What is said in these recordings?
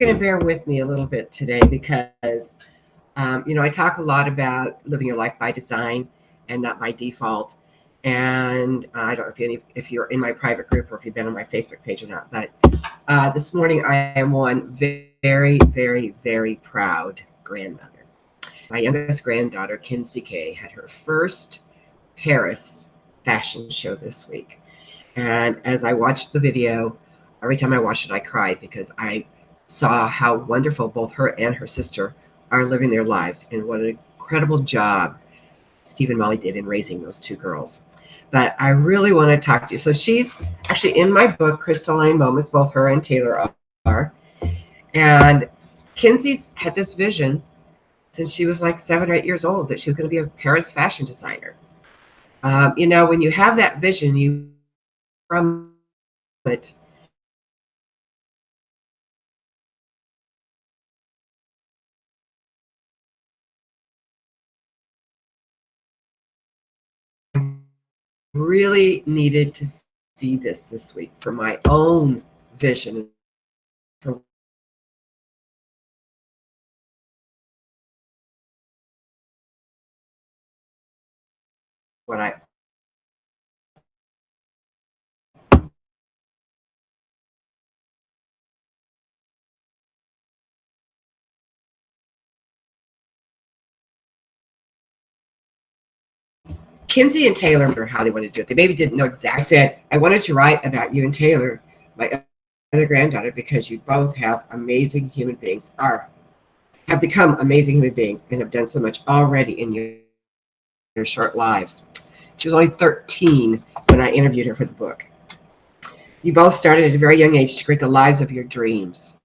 going to bear with me a little bit today because, I talk a lot about living your life by design and not by default. And I don't know if you're in my private group or if you've been on my Facebook page or not, but this morning I am one very, very, very proud grandmother. My youngest granddaughter, Kinsey Kay, had her first Paris fashion show this week. And as I watched the video, every time I watched it, I cried because I saw how wonderful both her and her sister are living their lives and what an incredible job Steve and Molly did in raising those two girls. But I really want to talk to you. So she's actually in my book, Crystalline Moments, both her and Taylor are. And Kinsey's had this vision since she was like 7 or 8 years old that she was going to be a Paris fashion designer. When you have that vision, you from it really needed to see this week for my own vision for what I Kinsey and Taylor were how they wanted to do it. They maybe didn't know exactly. I said, I wanted to write about you and Taylor, my other granddaughter, because you both have amazing human beings, have become amazing human beings and have done so much already in your short lives. She was only 13 when I interviewed her for the book. You both started at a very young age to create the lives of your dreams.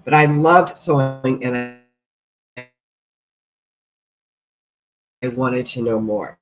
But I loved sewing and I wanted to know more.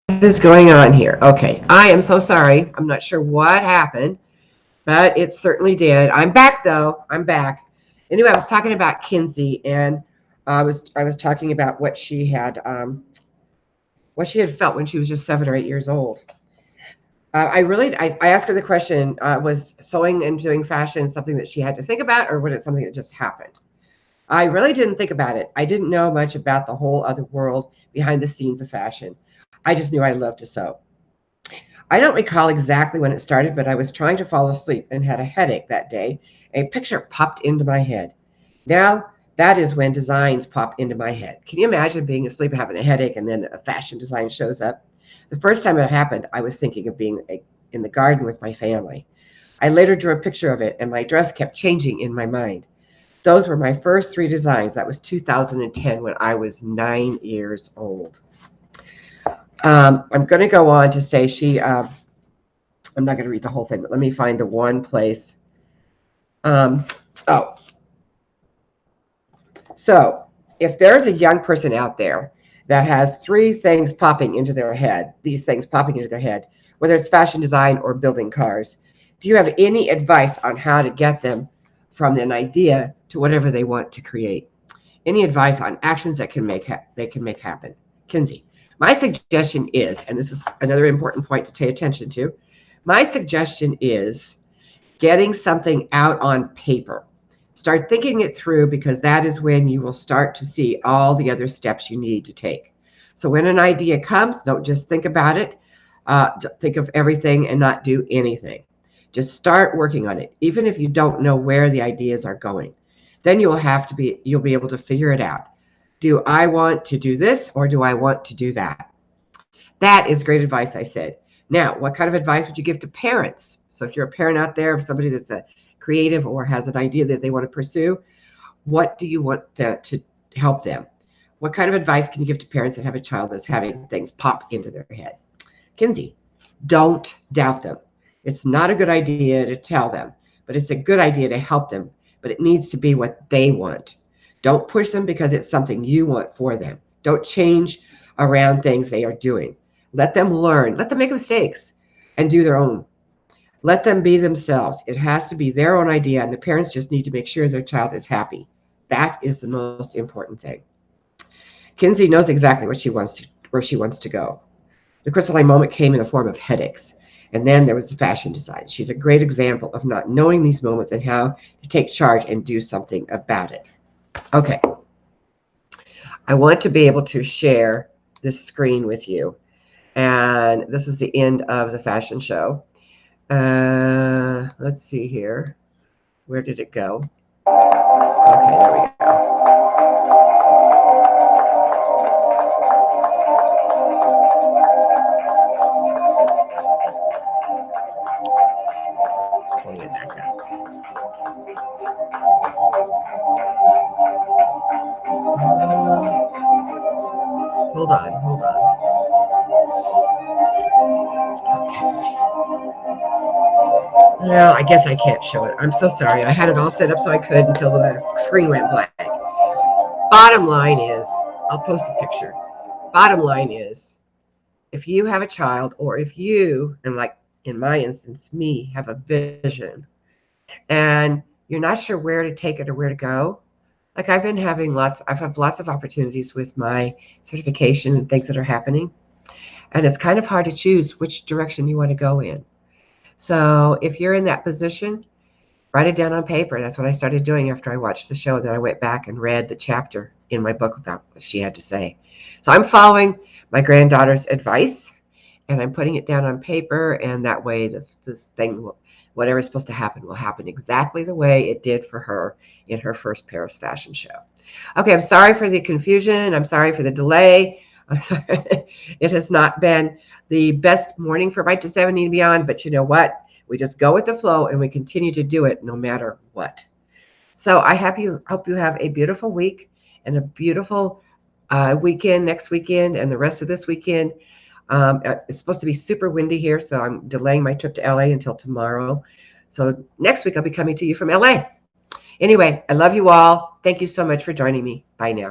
What is going on here? Okay, I am so sorry. I'm not sure what happened, but it certainly did. I'm back though. I'm back. Anyway, I was talking about Kinsey, and I was talking about what she had felt when she was just 7 or 8 years old. I asked her the question: was sewing and doing fashion something that she had to think about, or was it something that just happened? I really didn't think about it. I didn't know much about the whole other world behind the scenes of fashion. I just knew I loved to sew. I don't recall exactly when it started, but I was trying to fall asleep and had a headache that day. A picture popped into my head. Now, That is when designs pop into my head. Can you imagine being asleep, having a headache, and then a fashion design shows up? The first time it happened, I was thinking of being in the garden with my family. I later drew a picture of it, and my dress kept changing in my mind. Those were my first 3 designs. That was 2010 when I was 9 years old. I'm going to go on to say I'm not going to read the whole thing, but let me find the one place. So if there's a young person out there that has 3 things popping into their head, these things popping into their head, whether it's fashion design or building cars, do you have any advice on how to get them from an idea to whatever they want to create? Any advice on actions that they can make happen? Kinsey, my suggestion is, and this is another important point to pay attention to, my suggestion is getting something out on paper. Start thinking it through, because that is when you will start to see all the other steps you need to take. So when an idea comes, don't just think about it. Think of everything and not do anything. Just start working on it, even if you don't know where the ideas are going. Then you'll be able to figure it out. Do I want to do this, or do I want to do that? That is great advice, I said. Now, what kind of advice would you give to parents? So if you're a parent out there, of somebody that's a creative or has an idea that they want to pursue, what do you want to help them? What kind of advice can you give to parents that have a child that's having things pop into their head? Kinsey, don't doubt them. It's not a good idea to tell them, but it's a good idea to help them. But it needs to be what they want. Don't push them because it's something you want for them. Don't change around things they are doing. Let them learn. Let them make mistakes and do their own. Let them be themselves. It has to be their own idea, and the parents just need to make sure their child is happy. That is the most important thing. Kinsey knows exactly where she wants to go. The crystalline moment came in the form of headaches. And then there was the fashion design. She's a great example of not knowing these moments and how to take charge and do something about it. Okay. I want to be able to share this screen with you. And this is the end of the fashion show. Let's see here. Where did it go? Okay, there we go. Hold on. Okay. No, I guess I can't show it. I'm so sorry. I had it all set up so I could until the screen went blank. Bottom line is, I'll post a picture. Bottom line is, if you have a child, or if you, and like in my instance, me, have a vision, and you're not sure where to take it or where to go, like I've had lots of opportunities with my certification and things that are happening. And it's kind of hard to choose which direction you want to go in. So if you're in that position, write it down on paper. That's what I started doing after I watched the show. Then I went back and read the chapter in my book about what she had to say. So I'm following my granddaughter's advice, and I'm putting it down on paper. And that way this thing will, whatever's supposed to happen, will happen exactly the way it did for her in her first Paris fashion show. Okay, I'm sorry for the confusion. I'm sorry for the delay. It has not been the best morning for Right to 70 and Beyond, but you know what? We just go with the flow and we continue to do it no matter what. So I hope you have a beautiful week and a beautiful weekend next weekend and the rest of this weekend. It's supposed to be super windy here, so I'm delaying my trip to LA until tomorrow. So next week I'll be coming to you from LA. Anyway, I love you all. Thank you so much for joining me. Bye now.